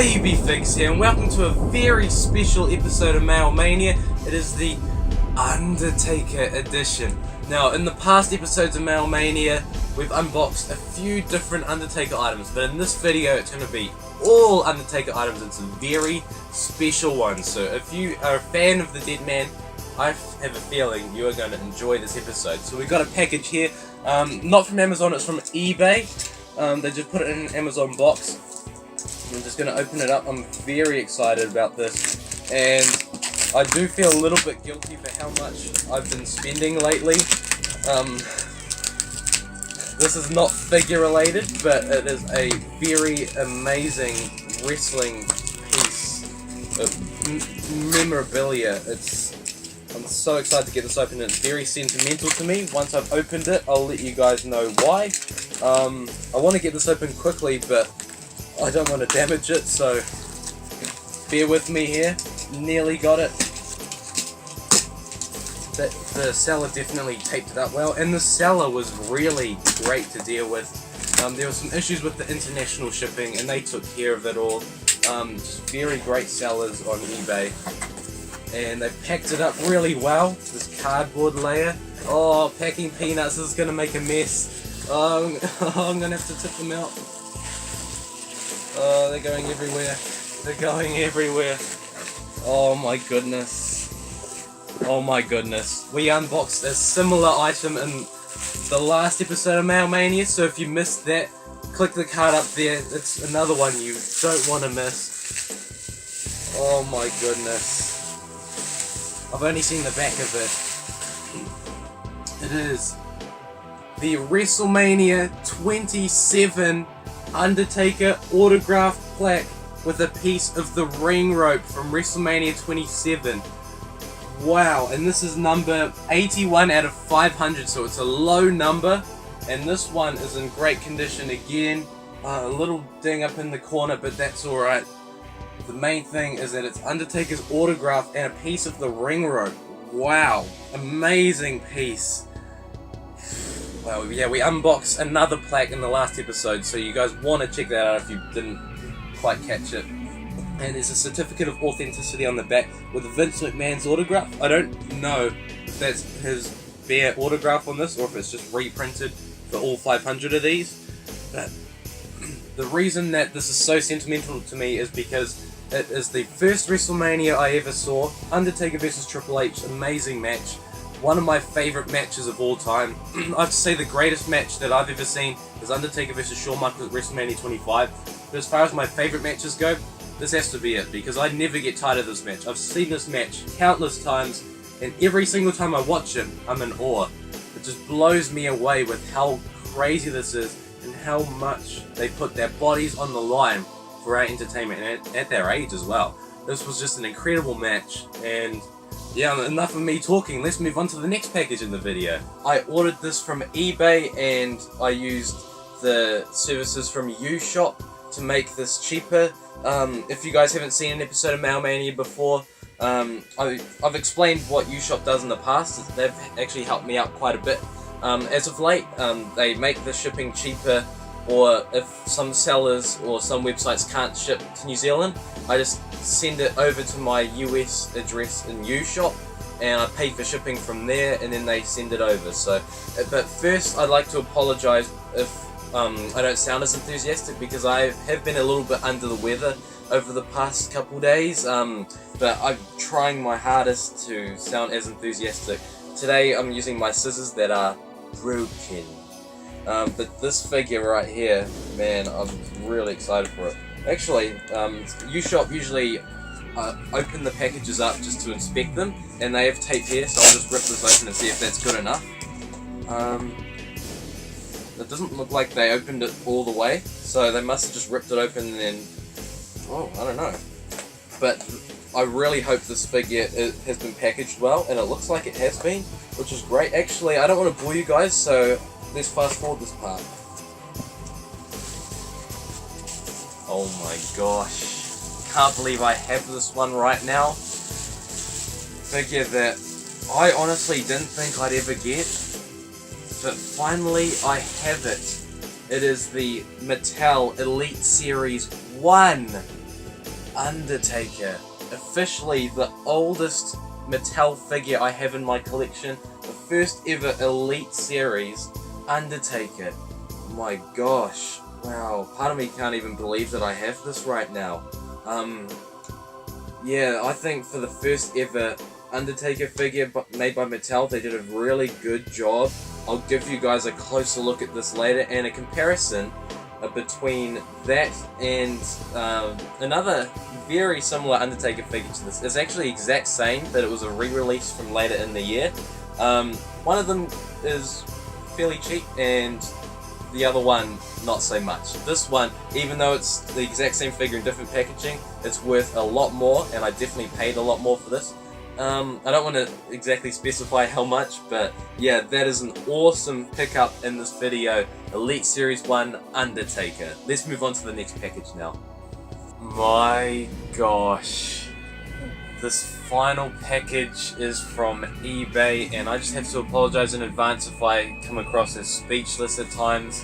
Baby Figs here, and welcome to a very special episode of Memorabilia. It is the Undertaker edition. Now, in the past episodes of Memorabilia, we've unboxed a few different Undertaker items, but in this video it's going to be all Undertaker items. It's a very special one, so if you are a fan of the dead man, I have a feeling you are going to enjoy this episode. So we've got a package here, not from Amazon, it's from eBay. They just put it in an Amazon box. I'm just going to open it up. I'm very excited about this, and I do feel a little bit guilty for how much I've been spending lately. This is not figure related, but it is a very amazing wrestling piece of memorabilia. I'm so excited to get this open. It's very sentimental to me. Once I've opened it, I'll let you guys know why. I want to get this open quickly, but I don't want to damage it, so bear with me here. Nearly got it. The seller definitely taped it up well, and the seller was really great to deal with. There were some issues with the international shipping, and they took care of it all. Just very great sellers on eBay, and they packed it up really well. This cardboard layer. Oh, packing peanuts is going to make a mess. I'm going to have to tip them out. Oh, they're going everywhere. They're going everywhere. Oh my goodness. Oh my goodness. We unboxed a similar item in the last episode of Memorabilia, so if you missed that, click the card up there. It's another one you don't want to miss. Oh my goodness. I've only seen the back of it. It is the WrestleMania 27 Undertaker autographed plaque with a piece of the ring rope from WrestleMania 27. Wow, and this is number 81 out of 500, so it's a low number, and this one is in great condition again. A little ding up in the corner, but that's alright. The main thing is that it's Undertaker's autograph and a piece of the ring rope. Wow, amazing piece. Well, yeah, we unboxed another plaque in the last episode, so you guys want to check that out if you didn't quite catch it. And there's a certificate of authenticity on the back with Vince McMahon's autograph. I don't know if that's his bare autograph on this or if it's just reprinted for all 500 of these. But the reason that this is so sentimental to me is because it is the first WrestleMania I ever saw. Undertaker vs Triple H, amazing match. One of my favourite matches of all time. I have to say the greatest match that I've ever seen is Undertaker vs Shawn Michaels at WrestleMania 25. But as far as my favourite matches go, this has to be it, because I never get tired of this match. I've seen this match countless times, and every single time I watch it, I'm in awe. It just blows me away with how crazy this is, and how much they put their bodies on the line for our entertainment, and at their age as well. This was just an incredible match, and yeah, enough of me talking, let's move on to the next package in the video. I ordered this from eBay, and I used the services from UShop to make this cheaper. If you guys haven't seen an episode of Memorabilia before, I've explained what UShop does in the past. They've actually helped me out quite a bit. As of late, they make the shipping cheaper, or if some sellers or some websites can't ship to New Zealand, I just send it over to my US address in UShop, and I pay for shipping from there, and then they send it over. So, but first I'd like to apologise if I don't sound as enthusiastic, because I have been a little bit under the weather over the past couple days, but I'm trying my hardest to sound as enthusiastic. Today I'm using my scissors that are broken, but this figure right here, man, I'm really excited for it. Actually, UShop usually open the packages up just to inspect them, and they have tape here, so I'll just rip this open and see if that's good enough. It doesn't look like they opened it all the way, so they must have just ripped it open and then, oh, I don't know. But I really hope this figure has been packaged well, and it looks like it has been, which is great. Actually, I don't want to bore you guys, so let's fast forward this part. Oh my gosh, can't believe I have this one right now. Figure that I honestly didn't think I'd ever get, but finally I have it. It is the Mattel Elite Series 1 Undertaker. Officially the oldest Mattel figure I have in my collection. The first ever Elite Series Undertaker. My gosh. Wow. Part of me can't even believe that I have this right now. Yeah, I think for the first ever Undertaker figure made by Mattel, they did a really good job. I'll give you guys a closer look at this later, and a comparison between that and another very similar Undertaker figure to this. It's actually the exact same, but it was a re-release from later in the year. One of them is fairly cheap, and the other one not so much. This one, even though it's the exact same figure in different packaging, it's worth a lot more, and I definitely paid a lot more for this. I don't want to exactly specify how much, but yeah, that is an awesome pickup in this video. Elite Series 1 Undertaker. Let's move on to the next package now. My gosh. This final package is from eBay, and I just have to apologize in advance if I come across as speechless at times.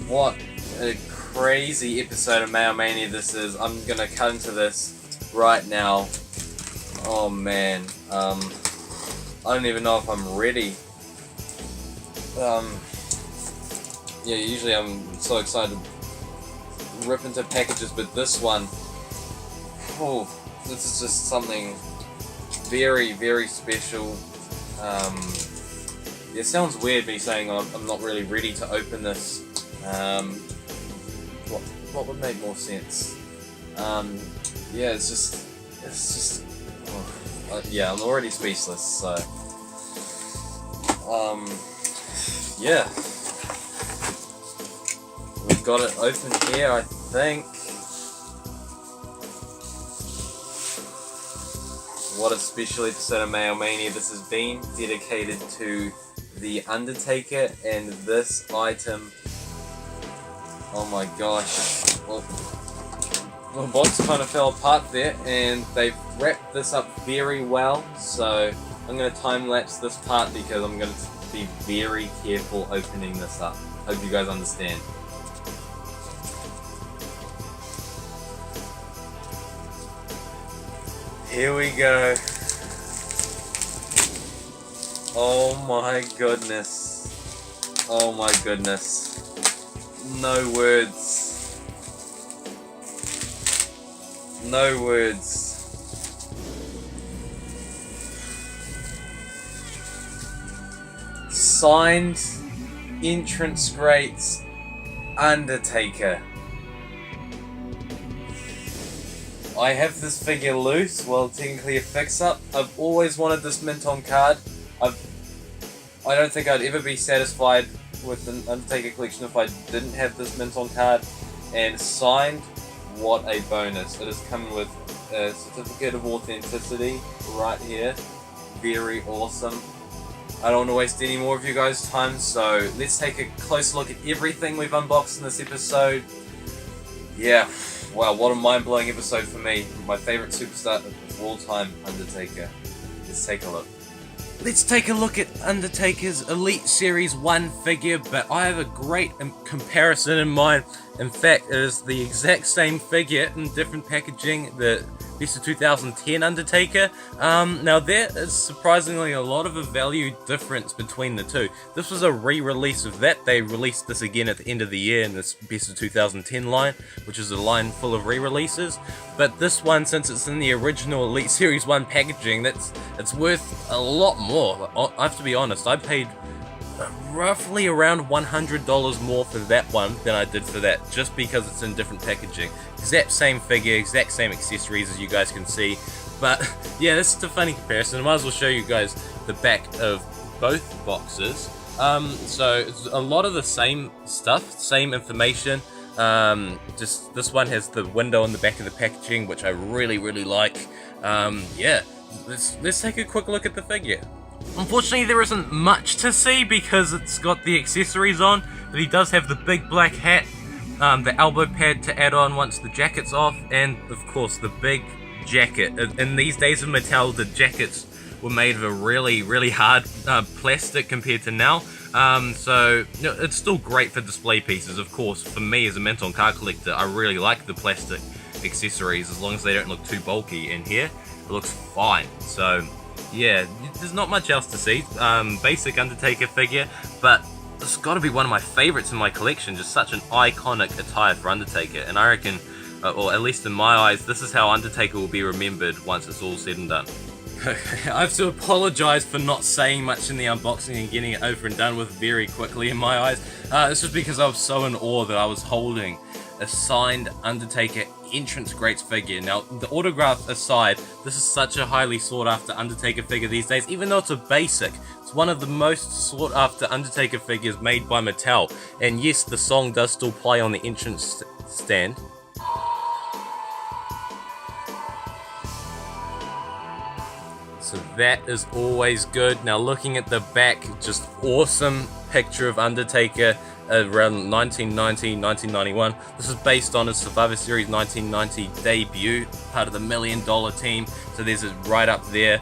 What a crazy episode of Memorabilia this is. I'm gonna cut into this right now. Oh man, I don't even know if I'm ready. Yeah, usually I'm so excited to rip into packages, but this one, oh, this is just something very, very special. It sounds weird me saying I'm not really ready to open this. What would make more sense? Yeah, it's just. Yeah, I'm already speechless. So, yeah, we've got it open here, I think. What a special episode of Memorabilia this has been, dedicated to The Undertaker and this item. Oh my gosh. Well, the box kind of fell apart there, and they've wrapped this up very well, so I'm going to time-lapse this part because I'm going to be very careful opening this up. Hope you guys understand. Here we go. Oh my goodness. Oh my goodness. No words. No words. Signed entrance greats Undertaker. I have this figure loose, well technically a fix-up. I've always wanted this mint on card. I don't think I'd ever be satisfied with an Undertaker collection if I didn't have this mint on card. And signed, what a bonus. It is coming with a certificate of authenticity right here. Very awesome. I don't want to waste any more of you guys' time, so let's take a close look at everything we've unboxed in this episode. Yeah, wow, what a mind-blowing episode for me. My favourite superstar of all time, Undertaker. Let's take a look. Let's take a look at Undertaker's Elite Series 1 figure, but I have a great comparison in mind. In fact, it is the exact same figure in different packaging, the Best of 2010 Undertaker. Now there is surprisingly a lot of a value difference between the two. This was a re-release of that. They released this again at the end of the year in this Best of 2010 line, which is a line full of re-releases. But this one, since it's in the original Elite Series 1 packaging, it's worth a lot more. I have to be honest, I paid roughly around $100 more for that one than I did for that, just because it's in different packaging. Exact same figure, exact same accessories as you guys can see. But yeah, this is a funny comparison. I might as well show you guys the back of both boxes. So it's a lot of the same stuff, same information. Just this one has the window on the back of the packaging, which I really like. Yeah, let's take a quick look at the figure. Unfortunately, there isn't much to see because it's got the accessories on, but he does have the big black hat, the elbow pad to add on once the jacket's off, and of course the big jacket. In these days of Mattel, the jackets were made of a really hard plastic compared to now. So you know, it's still great for display pieces. Of course, for me as a mint on card collector, I really like the plastic accessories as long as they don't look too bulky. And here, it looks fine. So yeah, there's not much else to see. Basic Undertaker figure, but it's got to be one of my favorites in my collection. Just such an iconic attire for Undertaker, and I reckon, or at least in my eyes, this is how Undertaker will be remembered once it's all said and done. I have to apologise for not saying much in the unboxing and getting it over and done with very quickly in my eyes. It's just because I was so in awe that I was holding a signed Undertaker entrance greats figure. Now, the autograph aside, this is such a highly sought after Undertaker figure these days. Even though it's a basic, it's one of the most sought after Undertaker figures made by Mattel. And yes, the song does still play on the entrance stand. So that is always good. Now looking at the back, just awesome picture of Undertaker around 1990, 1991. This is based on his Survivor Series 1990 debut, part of the $1 Million team. So there's it right up there.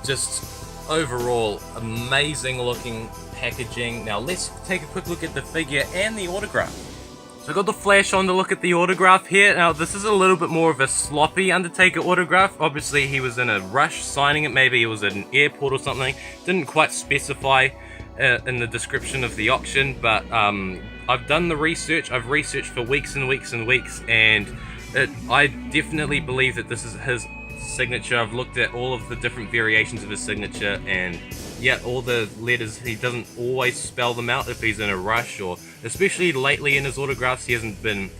Just overall amazing looking packaging. Now let's take a quick look at the figure and the autograph. So I got the flash on to look at the autograph here. Now this is a little bit more of a sloppy Undertaker autograph. Obviously he was in a rush signing it, maybe it was at an airport or something. Didn't quite specify in the description of the auction, but I've done the research. I've researched for weeks and weeks and weeks, and I definitely believe that this is his signature. I've looked at all of the different variations of his signature, and yeah, all the letters, he doesn't always spell them out if he's in a rush, or especially lately in his autographs, he hasn't been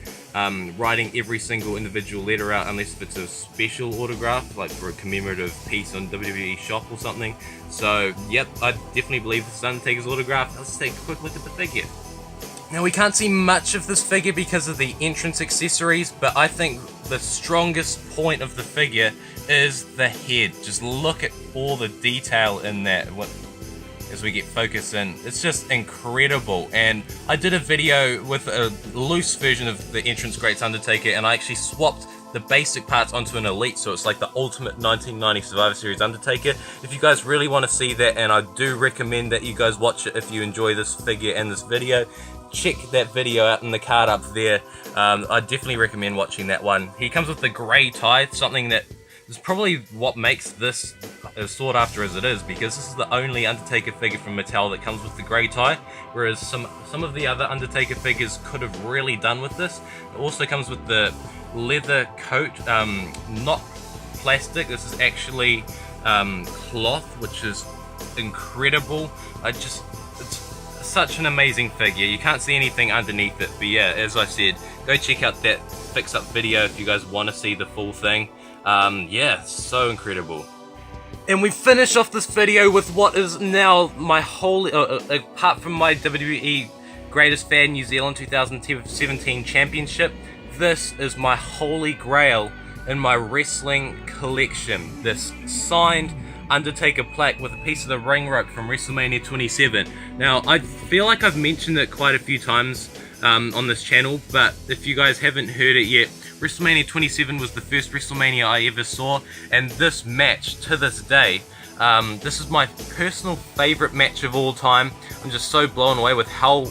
writing every single individual letter out unless if it's a special autograph, like for a commemorative piece on WWE Shop or something. So yep, I definitely believe this is Undertaker's autograph. Let's take a quick look at the figure. Now we can't see much of this figure because of the entrance accessories, but I think the strongest point of the figure is the head. Just look at all the detail in that as we get focus in. It's just incredible. And I did a video with a loose version of the entrance greats Undertaker, and I actually swapped the basic parts onto an Elite, so it's like the ultimate 1990 Survivor Series Undertaker. If you guys really want to see that, and I do recommend that you guys watch it if you enjoy this figure and this video, check that video out in the card up there. I definitely recommend watching that one. He comes with the grey tie, something that is probably what makes this as sought after as it is, because this is the only Undertaker figure from Mattel that comes with the grey tie, whereas some of the other Undertaker figures could have really done with this. It also comes with the leather coat, not plastic. This is actually cloth, which is incredible. It's such an amazing figure. You can't see anything underneath it, but yeah, as I said, go check out that fix-up video if you guys want to see the full thing. Yeah, so incredible. And we finish off this video with what is now my whole, apart from my WWE Greatest Fan New Zealand 2017 Championship, this is my holy grail in my wrestling collection. This signed Undertaker plaque with a piece of the ring rope from WrestleMania 27. Now, I feel like I've mentioned it quite a few times on this channel, but if you guys haven't heard it yet, WrestleMania 27 was the first WrestleMania I ever saw, and this match, to this day, this is my personal favorite match of all time. I'm just so blown away with how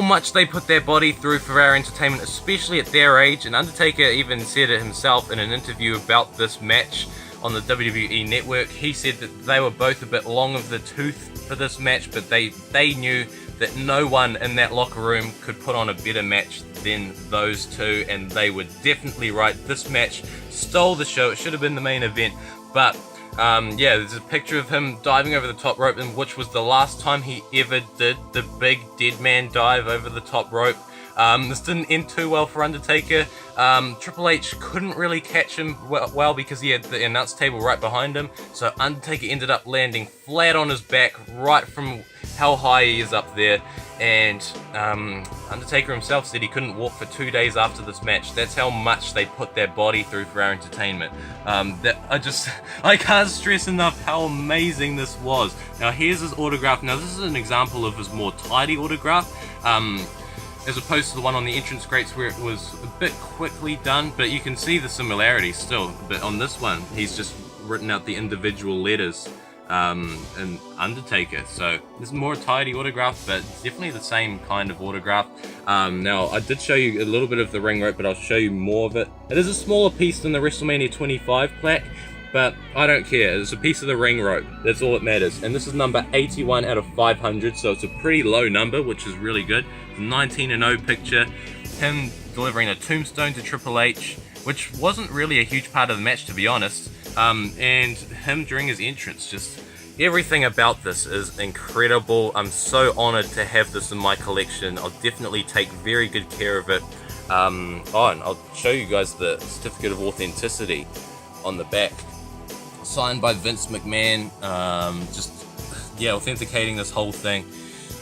much they put their body through for our entertainment, especially at their age. And Undertaker even said it himself in an interview about this match on the WWE Network. He said that they were both a bit long of the tooth for this match, but they knew that no one in that locker room could put on a better match than those two, and they were definitely right. This match stole the show. It should have been the main event, but yeah, there's a picture of him diving over the top rope, and which was the last time he ever did the big dead man dive over the top rope. This didn't end too well for Undertaker. Triple H couldn't really catch him well because he had the announce table right behind him, so Undertaker ended up landing flat on his back right from how high he is up there, and Undertaker himself said he couldn't walk for 2 days after this match. That's how much they put their body through for our entertainment. I can't stress enough how amazing this was. Now here's his autograph. Now this is an example of his more tidy autograph, as opposed to the one on the entrance greats where it was a bit quickly done, but you can see the similarities still. But on this one, he's just written out the individual letters and Undertaker. So this is more tidy autograph, but definitely the same kind of autograph. Now I did show you a little bit of the ring rope, but I'll show you more of it. It is a smaller piece than the WrestleMania 25 plaque, but I don't care. It's a piece of the ring rope. That's all that matters. And this is number 81 out of 500, so it's a pretty low number, which is really good. It's a 19-0 picture. Him delivering a tombstone to Triple H, which wasn't really a huge part of the match, to be honest. And him during his entrance, just everything about this is incredible. I'm so honored to have this in my collection. I'll definitely take very good care of it. And I'll show you guys the certificate of authenticity on the back, signed by Vince McMahon. Authenticating this whole thing.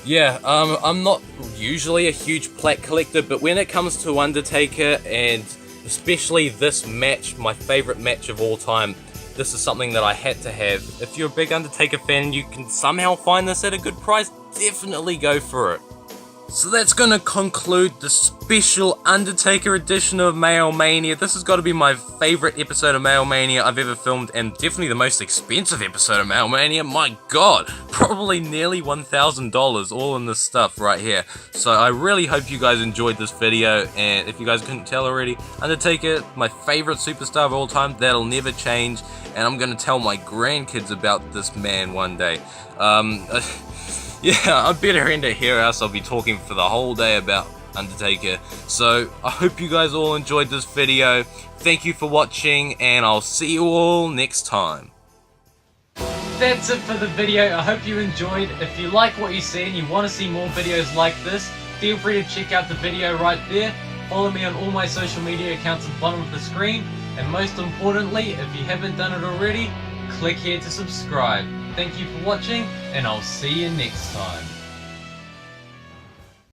I'm not usually a huge plaque collector, but when it comes to Undertaker, and especially this match, my favorite match of all time, this is something that I had to have. If you're a big Undertaker fan and you can somehow find this at a good price, definitely go for it. So that's gonna conclude the special Undertaker edition of Mania. This has got to be my favorite episode of Mania I've ever filmed, and definitely the most expensive episode of Mania. My god, probably nearly $1,000 all in this stuff right here. So I really hope you guys enjoyed this video, and if you guys couldn't tell already, Undertaker, my favorite superstar of all time, that'll never change, and I'm gonna tell my grandkids about this man one day. I better end it here, else I'll be talking for the whole day about Undertaker. So I hope you guys all enjoyed this video. Thank you for watching, and I'll see you all next time. That's it for the video. I hope you enjoyed. If you like what you see and you want to see more videos like this, feel free to check out the video right there. Follow me on all my social media accounts at the bottom of the screen. And most importantly, if you haven't done it already, click here to subscribe. Thank you for watching, and I'll see you next time.